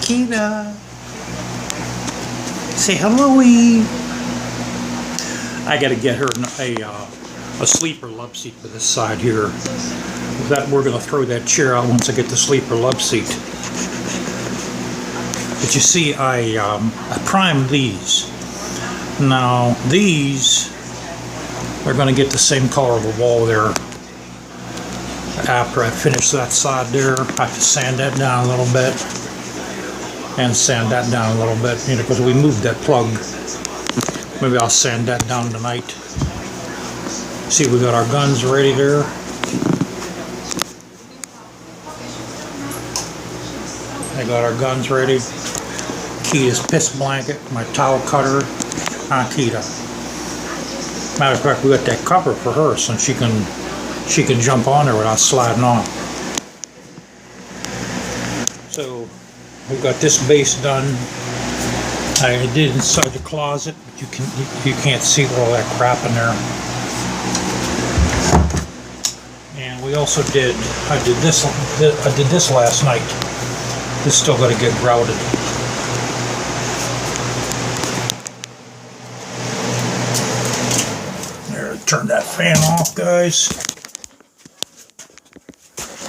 Kita. Say hello, Eve. I gotta get her a sleeper love seat for this side here. That we're gonna throw that chair out once I get the sleeper love seat. But you see, I primed these. Now these are gonna get the same color of the wall there. After I finish that side there, I have to sand that down a little bit and sand that down a little bit, you know, because we moved that plug. Maybe I'll sand that down tonight. See, we got our guns ready there. I got our guns ready. Kita's piss blanket, my towel cutter, Kita. Matter of fact, we got that cover for her so she can jump on there without sliding off. So we've got this base done. I did inside the closet, but you can't see all that crap in there. And we also I did this last night. This still got to get grouted. There, turn that fan off, guys.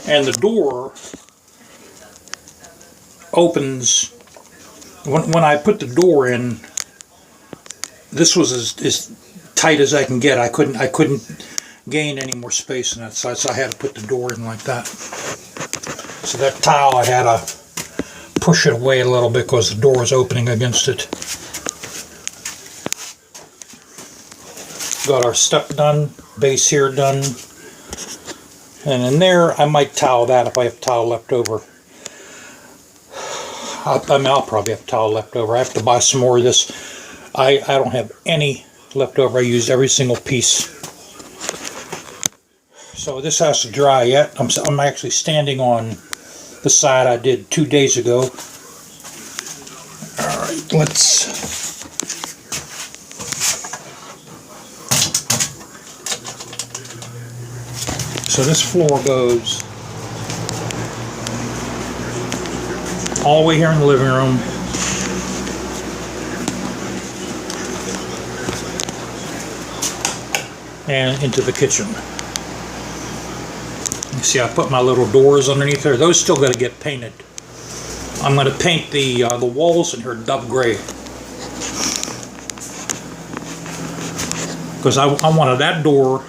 And the door opens. When I put the door in, this was as tight as I can get. I couldn't gain any more space on that side, so I had to put the door in like that. So that tile, I had to push it away a little bit because the door was opening against it. Got our step done, base here done. And in there, I might towel that if I have towel left over. I'll probably have towel left over. I have to buy some more of this. I don't have any left over. I used every single piece. So this has to dry yet. I'm actually standing on the side I did 2 days ago. All right, let's. So this floor goes all the way here in the living room. And into the kitchen. You see, I put my little doors underneath there. Those still got to get painted. I'm going to paint the walls in here dove gray. Because I wanted that door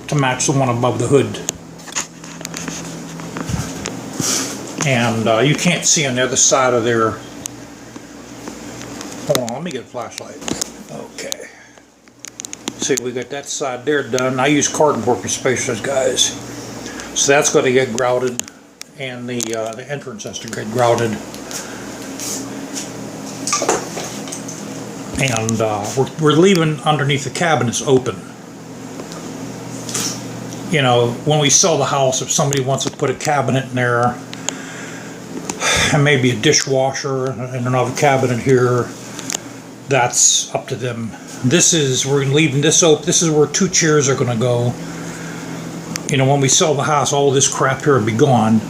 to match the one above the hood. And you can't see on the other side of there. Hold on, let me get a flashlight. Okay. See, we got that side there done. I use cardboard for spacers, guys. So that's going to get grouted, and the entrance has to get grouted. And we're leaving underneath the cabinets open. You know, when we sell the house, if somebody wants to put a cabinet in there, and maybe a dishwasher and another cabinet here, that's up to them. We're leaving this open. This is where 2 chairs are going to go. You know, when we sell the house, all this crap here will be gone.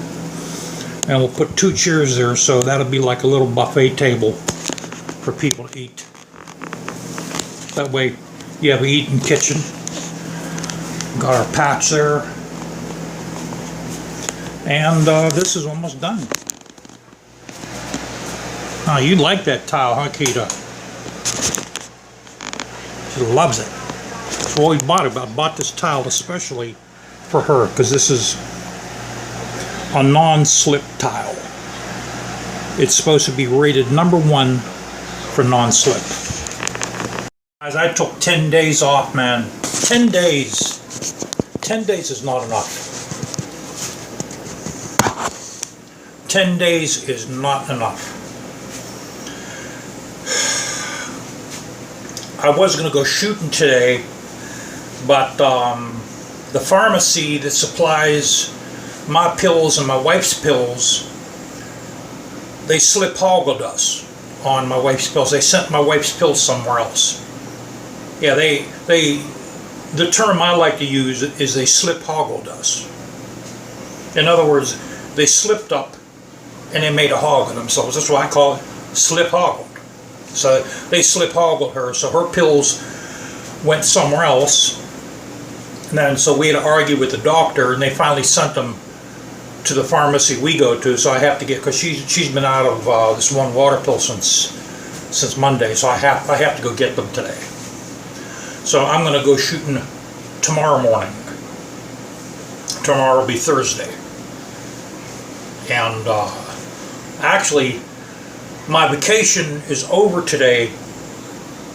And we'll put 2 chairs there, so that'll be like a little buffet table for people to eat. That way you have an eating kitchen. Got our patch there. And this is almost done. Oh, you like that tile, huh, Kita? She loves it. That's why we bought it. I bought this tile especially for her, because this is a non-slip tile. It's supposed to be rated #1 for non-slip. Guys, I took 10 days off, man. 10 days. 10 days is not enough. 10 days is not enough. I was going to go shooting today, but the pharmacy that supplies my pills and my wife's pills, they slip hoggled us on my wife's pills. They sent my wife's pills somewhere else. Yeah, the term I like to use is they slip hoggled us. In other words, they slipped up and they made a hog of themselves. That's why I call it slip hoggled. So they slip hoggled her, so her pills went somewhere else. And then so we had to argue with the doctor, and they finally sent them to the pharmacy we go to. So I have to get, because she's been out of this one water pill since Monday, so I have to go get them today. So I'm going to go shooting tomorrow morning. Tomorrow will be Thursday. And actually, my vacation is over today.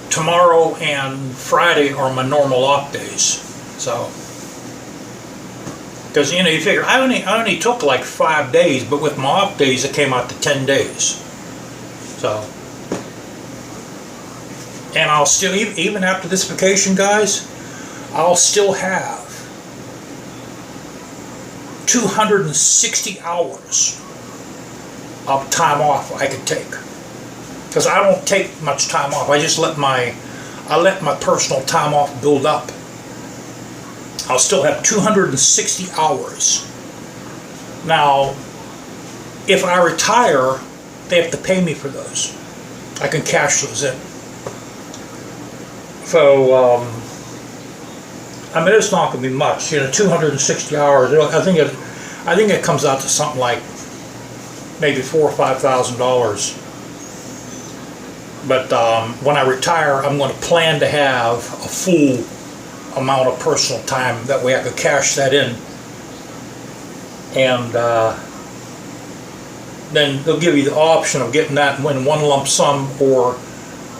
Tomorrow and Friday are my normal off days. So, because you figure I only took like 5 days, but with my off days it came out to 10 days. So, and I'll still, even after this vacation, guys, I'll still have 260 hours of time off I could take. Because I don't take much time off. I just let my personal time off build up. I'll still have 260 hours. Now, if I retire, they have to pay me for those. I can cash those in. So, I mean, it's not going to be much. 260 hours. I think it comes out to something like maybe $4,000 or $5,000. But when I retire, I'm going to plan to have a full amount of personal time. That way I could cash that in. And then they'll give you the option of getting that in one lump sum or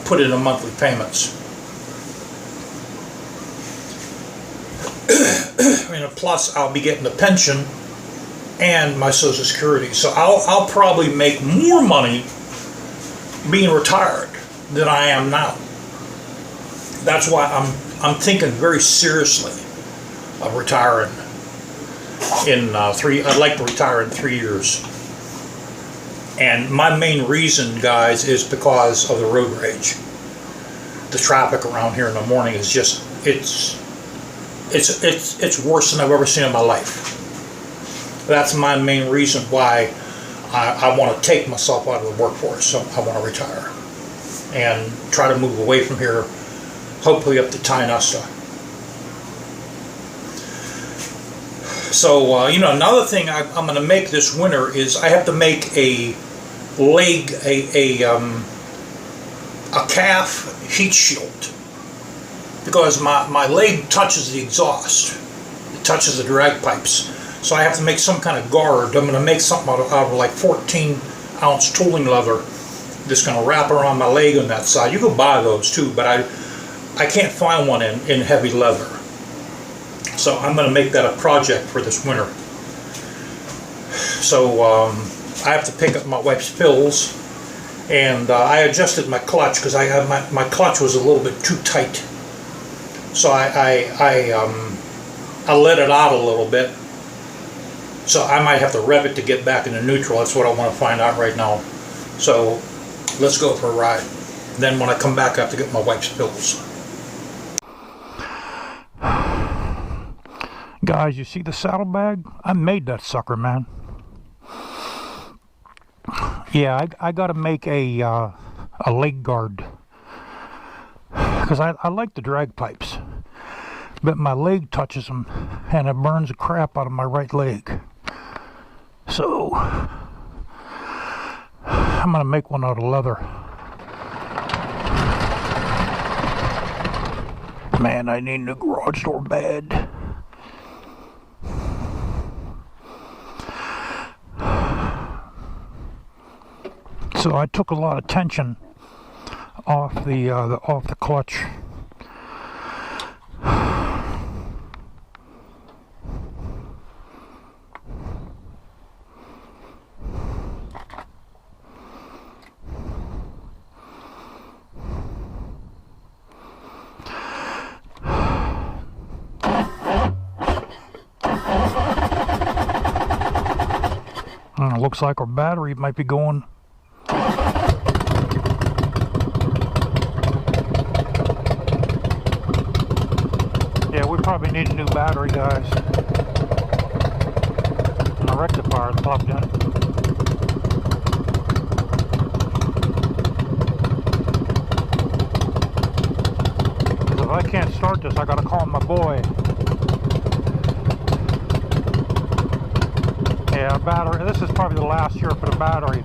put it in monthly payments. Plus I'll be getting the pension and my Social Security. So I'll probably make more money being retired than I am now. That's why I'm thinking very seriously of retiring in I'd like to retire in 3 years. And my main reason, guys, is because of the road rage. The traffic around here in the morning is just it's worse than I've ever seen in my life. That's my main reason why I want to take myself out of the workforce. So I want to retire and try to move away from here, hopefully up to Tionesta. So another thing I'm going to make this winter is I have to make a calf heat shield, because my leg touches the exhaust, it touches the drag pipes. So I have to make some kind of guard. I'm going to make something out of like 14-ounce tooling leather that's going to wrap around my leg on that side. You can buy those too, but I can't find one in heavy leather. So I'm going to make that a project for this winter. So I have to pick up my wife's pills, and I adjusted my clutch because my clutch was a little bit too tight. So I let it out a little bit. So I might have to rev it to get back into neutral. That's what I want to find out right now. So let's go for a ride. Then when I come back, I have to get my wife's pills. Guys, you see the saddlebag? I made that sucker, man. Yeah, I got to make a leg guard, because I like the drag pipes, but my leg touches them and it burns the crap out of my right leg. So I'm gonna make one out of leather. Man, I need a new garage door bed. So I took a lot of tension off the clutch. Looks like our battery might be going. Yeah, we probably need a new battery, guys. And a rectifier plugged in. start this, I gotta call my boy. Yeah, battery. This is probably the last year for the battery.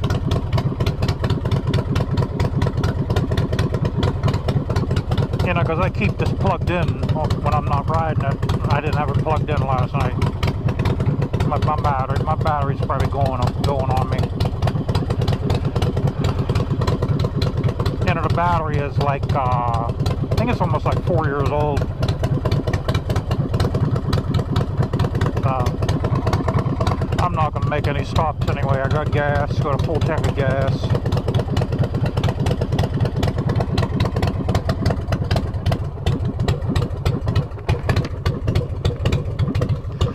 You know, because I keep this plugged in when I'm not riding it. I didn't have it plugged in last night. My battery's probably going on me. You know, the battery is like, I think it's almost like 4 years old. I'm not going to make any stops anyway. I got gas, got a full tank of gas.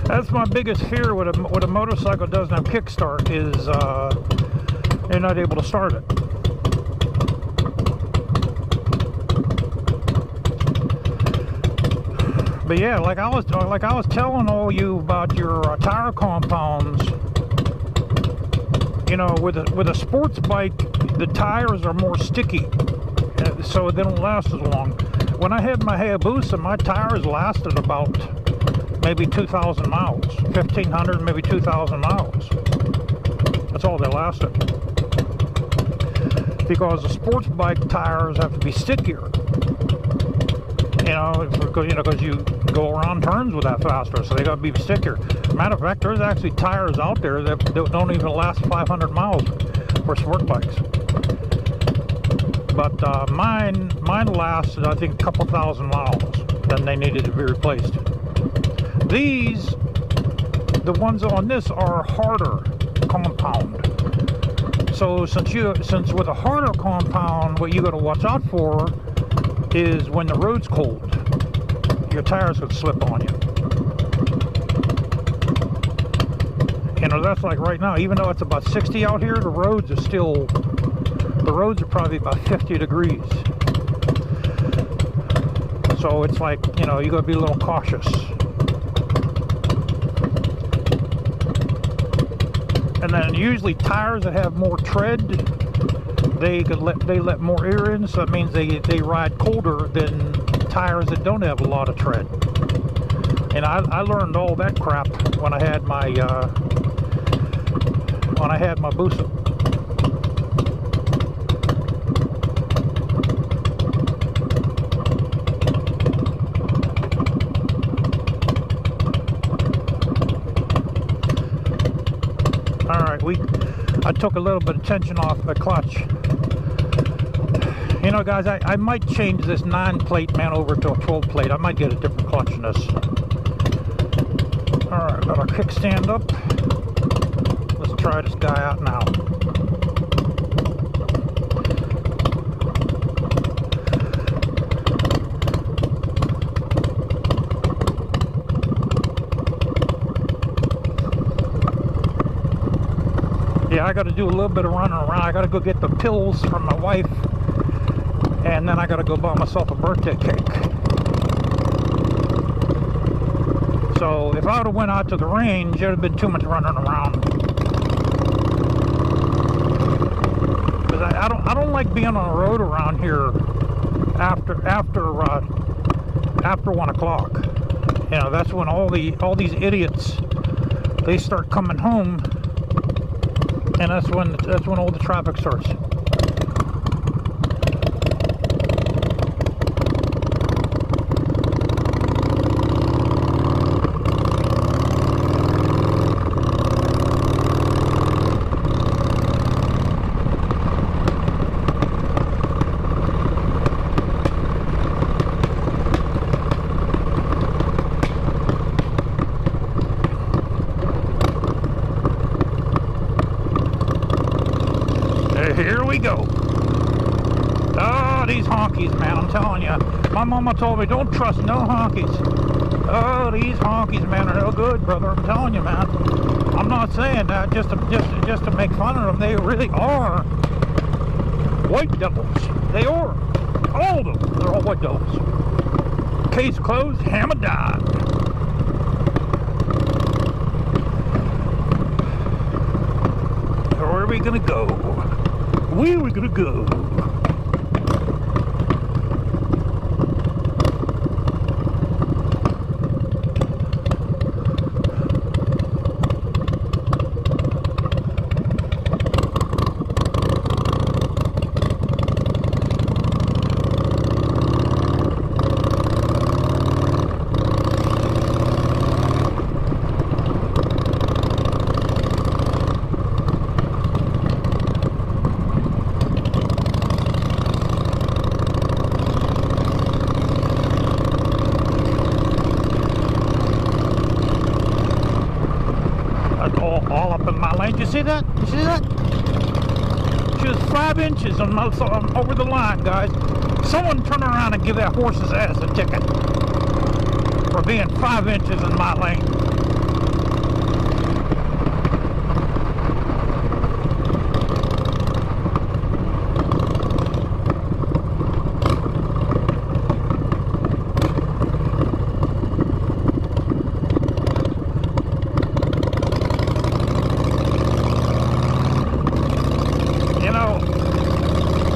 That's my biggest fear with a motorcycle doesn't have kickstart is you're not able to start it. But yeah, like I was telling all you about your tire compounds. You know, with a sports bike, the tires are more sticky, so they don't last as long. When I had my Hayabusa, my tires lasted about maybe 2,000 miles, 1,500, maybe 2,000 miles. That's all they lasted. Because the sports bike tires have to be stickier. Because you go around turns with that faster, so they got to be stickier. Matter of fact, there's actually tires out there that don't even last 500 miles for sport bikes. But mine lasted, I think, a couple thousand miles. Then they needed to be replaced. These, the ones on this, are harder compound. So since with a harder compound, what you got to watch out for is when the road's cold, your tires could slip on you. You know, that's like right now, even though it's about 60 out here, the roads are probably about 50 degrees. So it's like, you know, you got to be a little cautious. And then usually tires that have more tread, they let more air in, so that means they ride colder than tires that don't have a lot of tread. And I learned all that crap when I had my Busa. All right, I took a little bit of tension off the clutch. You know, guys, I might change this 9-plate man over to a 12-plate. I might get a different clutch in this. All right, got our kickstand up. Let's try this guy out now. Yeah, I got to do a little bit of running around. I got to go get the pills from my wife, and then I got to go buy myself a birthday cake. So if I would have went out to the range, there'd have been too much running around. Because I don't like being on the road around here after 1 o'clock. You know, that's when all these idiots, they start coming home. And that's when all the traffic starts. Here we go. Oh, these honkies, man, I'm telling you. My mama told me, don't trust no honkies. Oh, these honkies, man, are no good, brother. I'm telling you, man. I'm not saying that just to make fun of them. They really are white devils. They are. All of them. They're all white devils. Case closed, hammer down. Where are we gonna go? Where are we gonna go? inches, 5 inches on over the line, guys. Someone turn around and give that horse's ass a ticket for being 5 inches in my lane.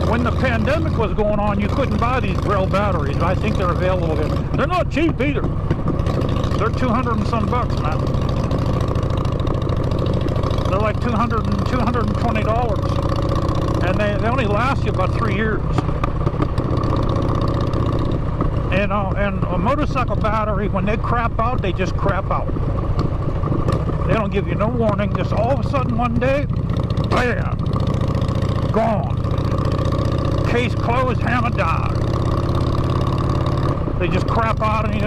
When the pandemic was going on, you couldn't buy these Grell batteries. I think they're available again. They're not cheap either. They're 200 and some bucks, man. They're like $220, and they only last you about 3 years. And a motorcycle battery, when they crap out, they just crap out. They don't give you no warning. Just all of a sudden one day, bam, gone. Case closed, hammer down. They just crap out, and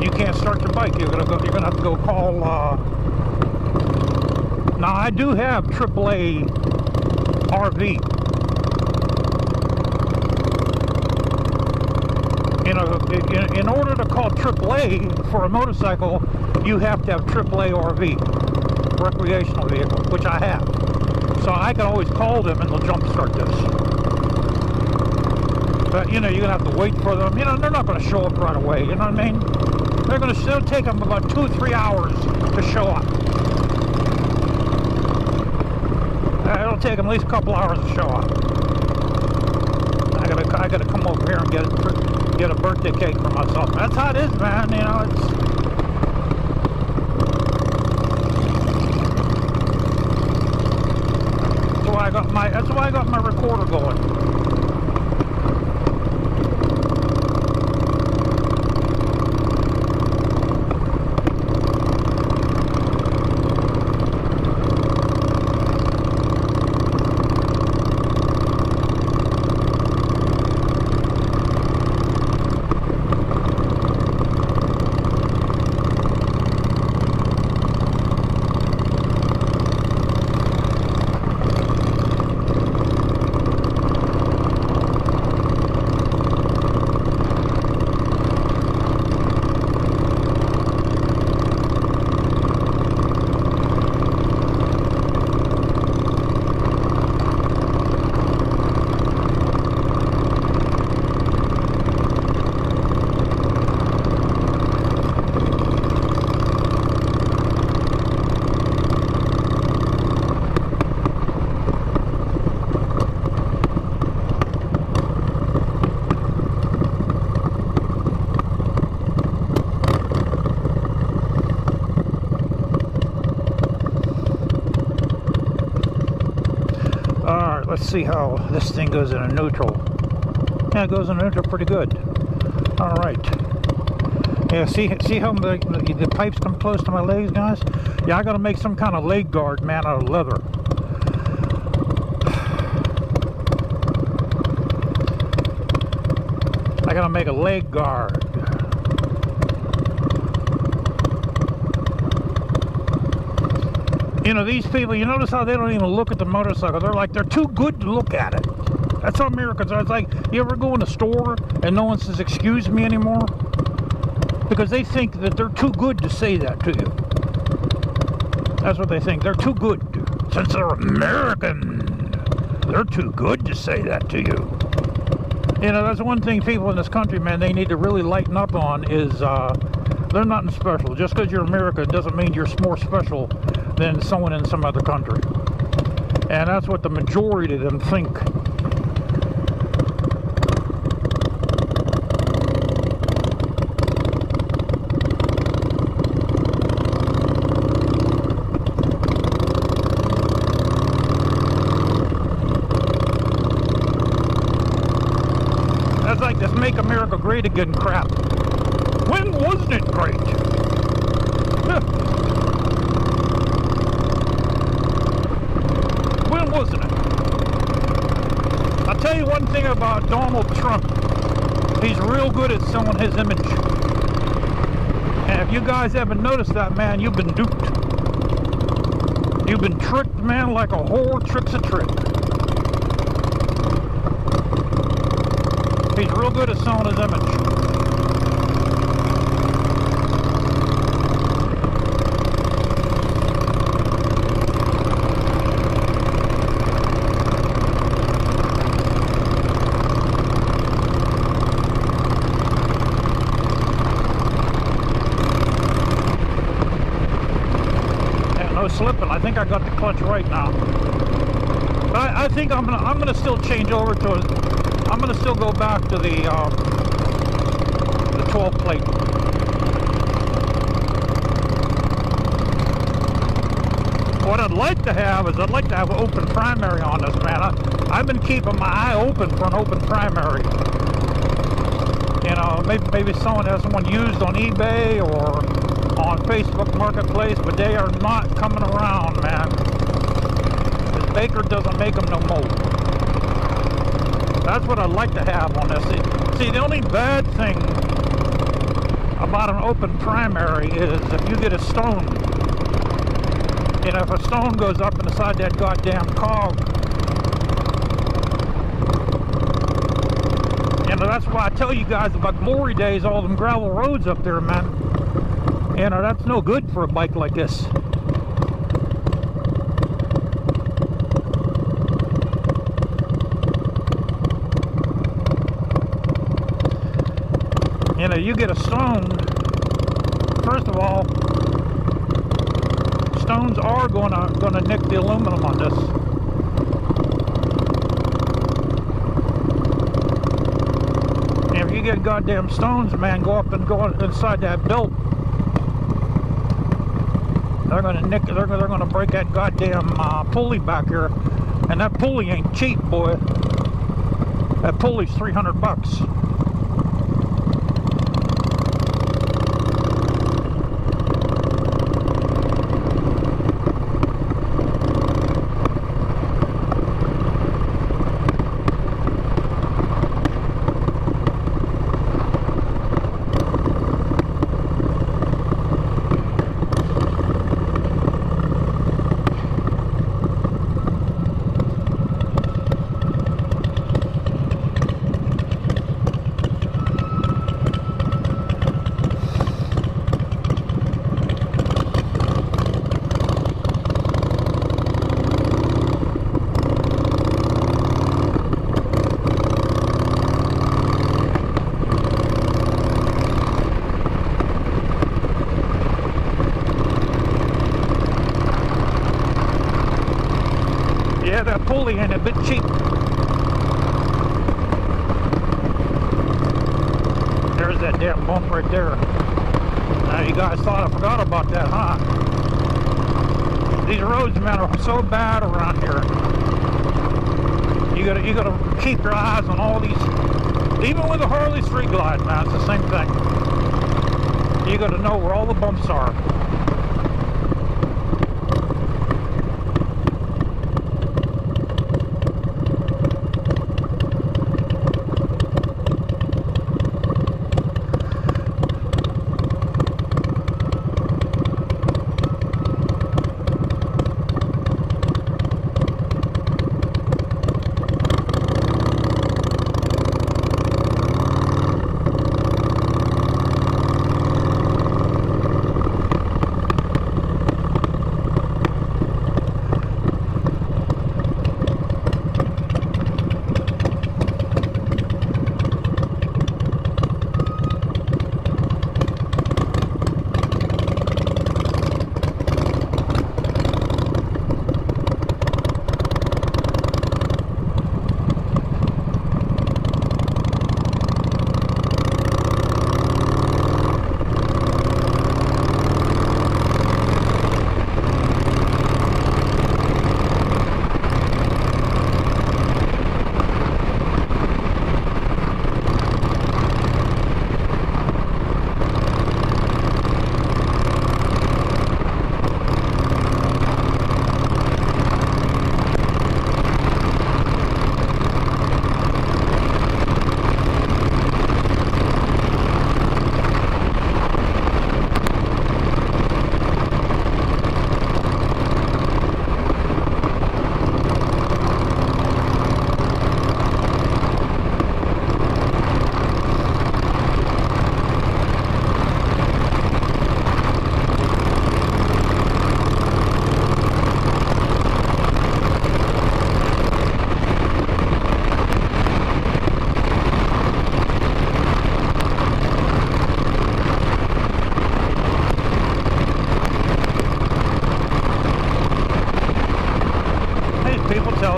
you can't start your bike. You're gonna have to go call. Now I do have AAA RV. You know, in order to call AAA for a motorcycle, you have to have AAA RV, recreational vehicle, which I have. So I can always call them and they'll jumpstart this. But, you know, you're going to have to wait for them. You know, they're not going to show up right away. You know what I mean? It'll take them about 2 or 3 hours to show up. It'll take them at least a couple hours to show up. I gotta come over here and get a birthday cake for myself. That's how it is, man. You know, that's why I got my recorder going. Let's see how this thing goes in a neutral. Yeah, it goes in a neutral pretty good. All right. Yeah, see how the pipes come close to my legs, guys? Yeah, I got to make some kind of leg guard, man, out of leather. I got to make a leg guard. You know, these people, you notice how they don't even look at the motorcycle. They're too good to look at it. That's how Americans are. It's like, you ever go in a store and no one says, excuse me anymore? Because they think that they're too good to say that to you. That's what they think. They're too good. Since they're American, they're too good to say that to you. You know, that's one thing people in this country, man, they need to really lighten up on is they're nothing special. Just because you're American doesn't mean you're more special than someone in some other country. And that's what the majority of them think. That's like this Make America Great Again crap. When wasn't it great? When wasn't it? I'll tell you one thing about Donald Trump. He's real good at selling his image. And if you guys haven't noticed that, man, you've been duped. You've been tricked, man, like a whore tricks a trick. He's real good at selling his image. No slipping. I think I got the clutch right now. But I think I'm gonna still change over to it. I'm gonna still go back to the 12 plate. What I'd like to have is I'd like to have an open primary on this, man. I've been keeping my eye open for an open primary. You know, maybe someone has someone used on eBay or on Facebook Marketplace, but they are not coming around, man. Because Baker doesn't make them no more. That's what I'd like to have on this. See, the only bad thing about an open primary is if you get a stone. You know, if a stone goes up inside that goddamn cog. You know, that's why I tell you guys about glory days, all them gravel roads up there, man. You know, that's no good for a bike like this. You know, you get a stone, first of all, stones are gonna nick the aluminum on this. And if you get goddamn stones, man, go inside that belt. They're gonna break that goddamn pulley back here, and that pulley ain't cheap, boy. That pulley's $300. Yeah, that pulley ain't a bit cheap. There's that damn bump right there. Now you guys thought I forgot about that, huh? These roads, man, are so bad around here. You gotta keep your eyes on all these. Even with the Harley Street Glide, man, it's the same thing. You gotta know where all the bumps are.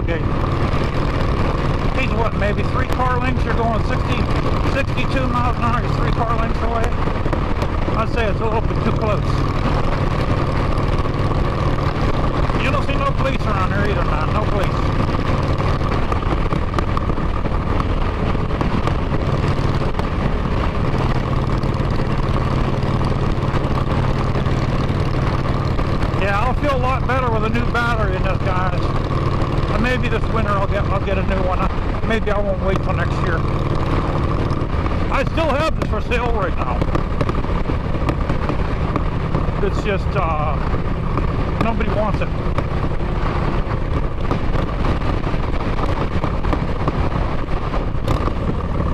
tailgate. He's what, maybe 3 car lengths? You're going 62 miles an hour, you're 3 car lengths away? I'd say it's a little bit too close. You don't see no police around here either, man. No police. Yeah, I'll feel a lot better with a new battery in this, guys. And maybe this winter I'll get a new one. Maybe I won't wait till next year. I still have this for sale right now. It's just nobody wants it.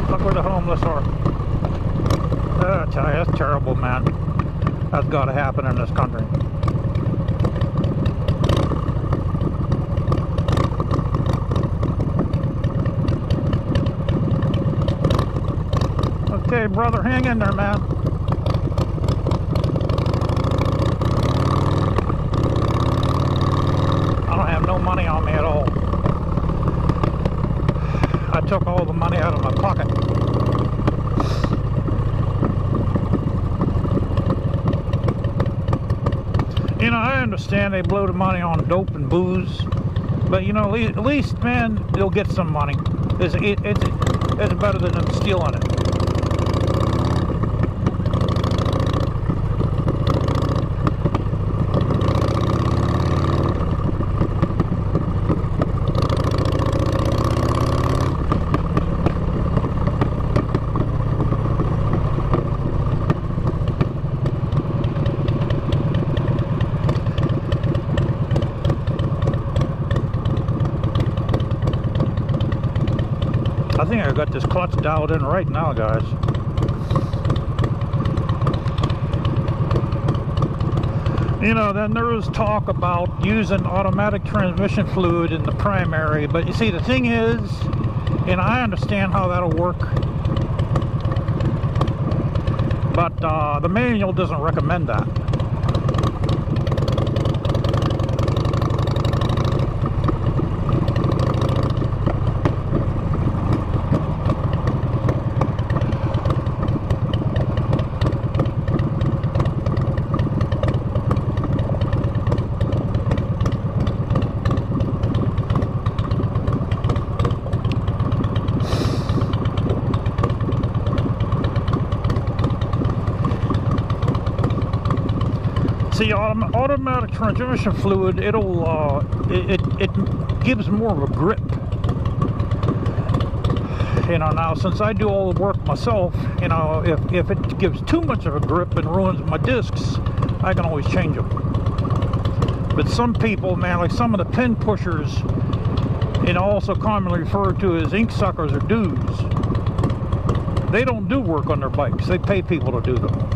Look where the homeless are. I tell you, that's terrible, man. That's got to happen in this country. Okay, brother, hang in there, man. I don't have no money on me at all. I took all the money out of my pocket. You know, I understand they blow the money on dope and booze, but you know, at least, man, they'll get some money. It's better than them stealing it. I think I got this clutch dialed in right now, guys. You know, then there was talk about using automatic transmission fluid in the primary, but you see, the thing is, and I understand how that'll work, but the manual doesn't recommend that. See, automatic transmission fluid, it gives more of a grip. You know, now since I do all the work myself, you know, if it gives too much of a grip and ruins my discs, I can always change them. But some people, man, like some of the pin pushers, you know, also commonly referred to as ink suckers or dudes, they don't do work on their bikes. They pay people to do them.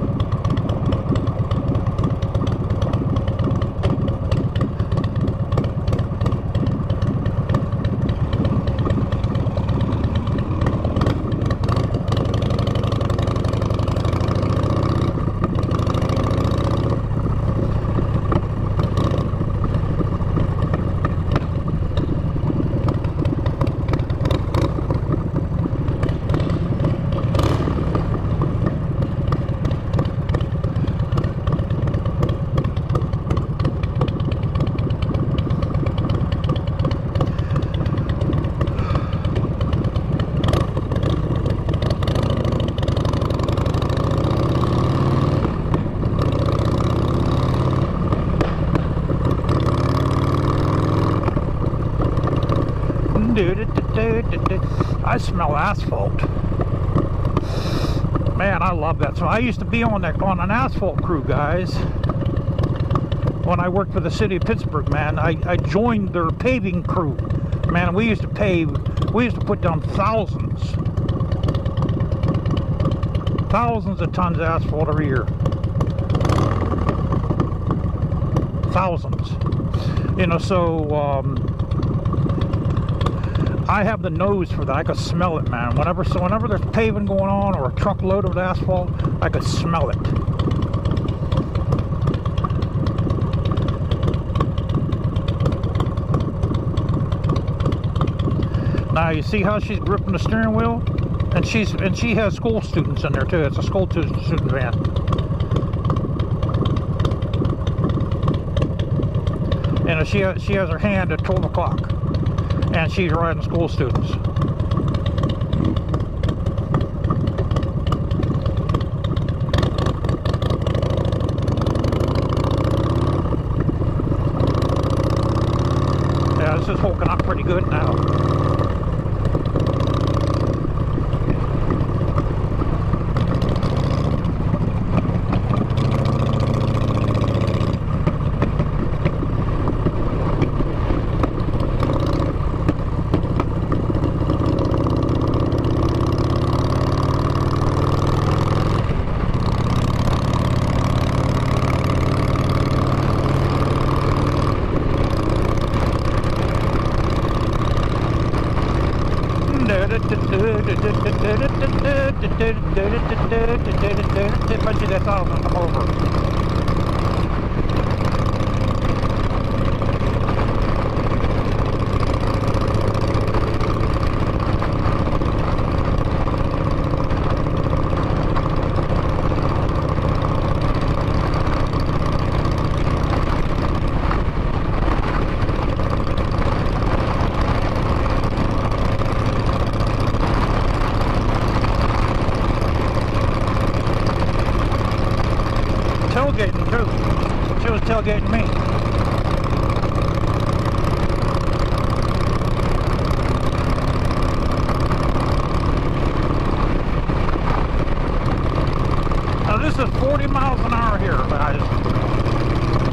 I smell asphalt. Man, I love that. So I used to be on an asphalt crew, guys. When I worked for the city of Pittsburgh, man, I joined their paving crew. Man, we used to put down thousands of tons of asphalt every year. Thousands. You know, so I have the nose for that. I could smell it, man. Whenever there's paving going on or a truckload of asphalt, I could smell it. Now you see how she's gripping the steering wheel, and she has school students in there too. It's a school student van. And she has her hand at 12 o'clock, and she's riding school students. Yeah, this is hooking up pretty good now. Imagine that's all gonna come over. Tailgating too. She was tailgating me. Now this is 40 miles an hour here, guys.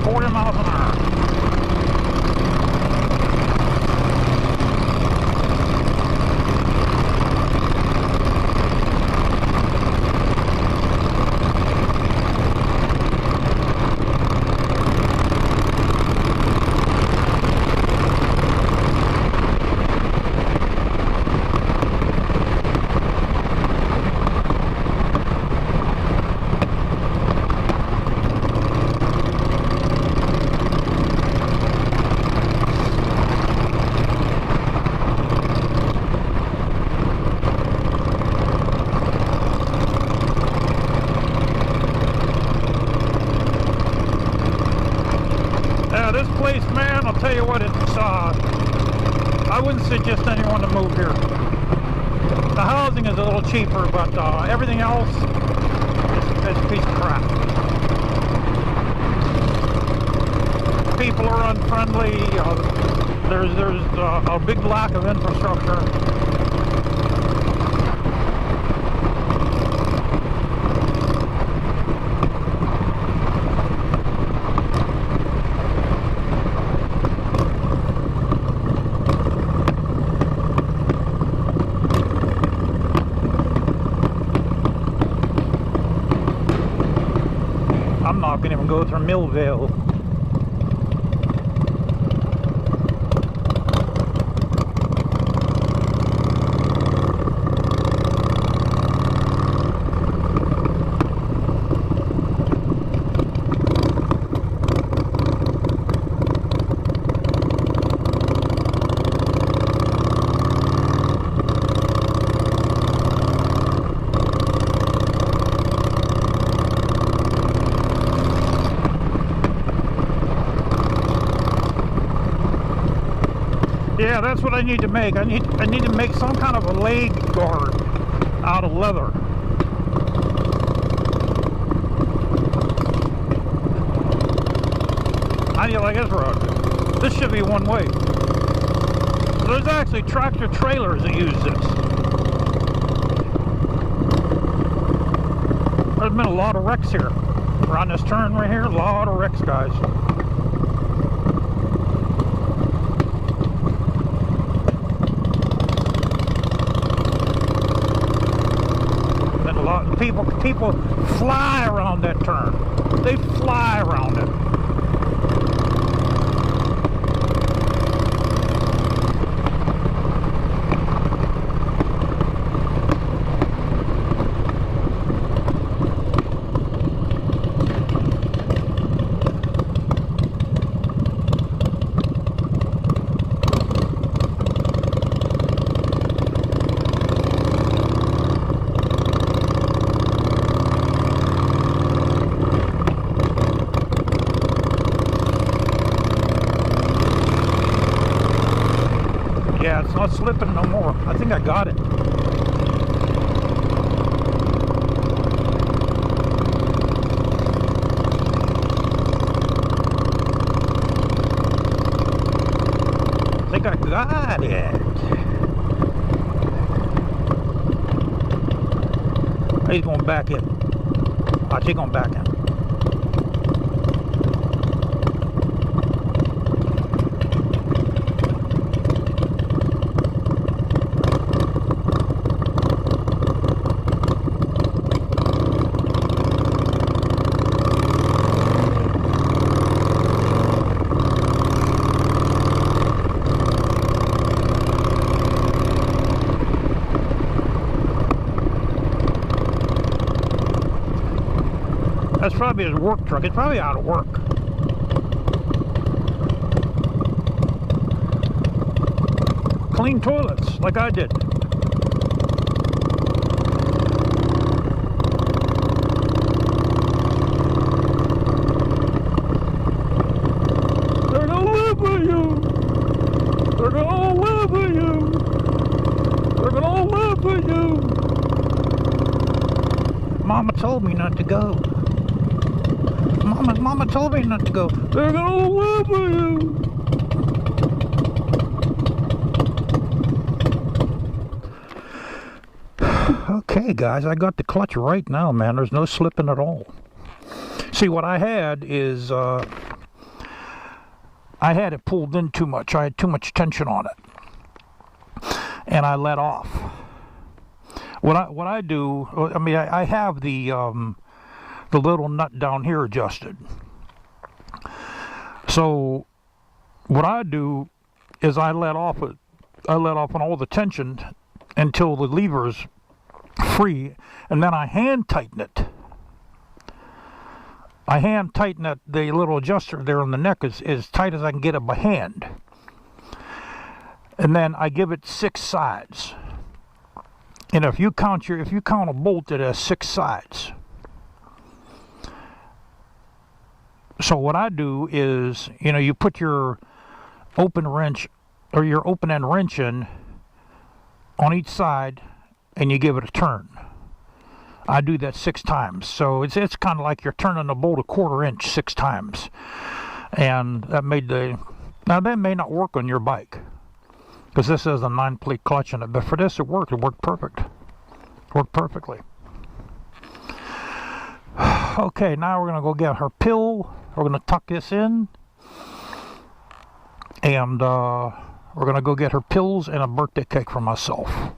40 miles an hour. This place, man, I'll tell you what, it's I wouldn't suggest anyone to move here. The housing is a little cheaper, but everything else is a piece of crap. People are unfriendly. There's a big lack of infrastructure. I'm not going to even go through Millvale. Yeah, that's what I need to make. I need to make some kind of a leg guard out of leather. How do you like this road? This should be one way. There's actually tractor trailers that use this. There's been a lot of wrecks here. Around this turn right here, a lot of wrecks, guys. People fly around that turn. They fly around it. not slipping no more. I think I got it. I think I got it. He's going back in. Watch, he's going back in. That's probably his work truck. It's probably out of work. Clean toilets, like I did. They're gonna live with you. They're gonna live with you. They're gonna live with you. Mama told me not to go. Mama told me not to go. They're gonna live with you. Okay, guys, I got the clutch right now, man. There's no slipping at all. See, what I had is I had it pulled in too much. I had too much tension on it, and I let off. What I do, I mean, I have the little nut down here adjusted. So what I do is I let off on all the tension until the lever's free, and then I hand tighten it. I hand tighten it, the little adjuster there on the neck as tight as I can get it by hand. And then I give it 6 sides. And if you count a bolt, it has 6 sides. So what I do is, you put your open wrench or your open end wrench in on each side, and you give it a turn. I do that 6 times. So it's kind of like you're turning the bolt a 1/4 inch 6 times. And that now that may not work on your bike, because this has a 9-plate clutch in it, but for this it worked. It worked perfect. It worked perfectly. Okay, now we're going to go get her pill. We're going to tuck this in. And we're going to go get her pills and a birthday cake for myself.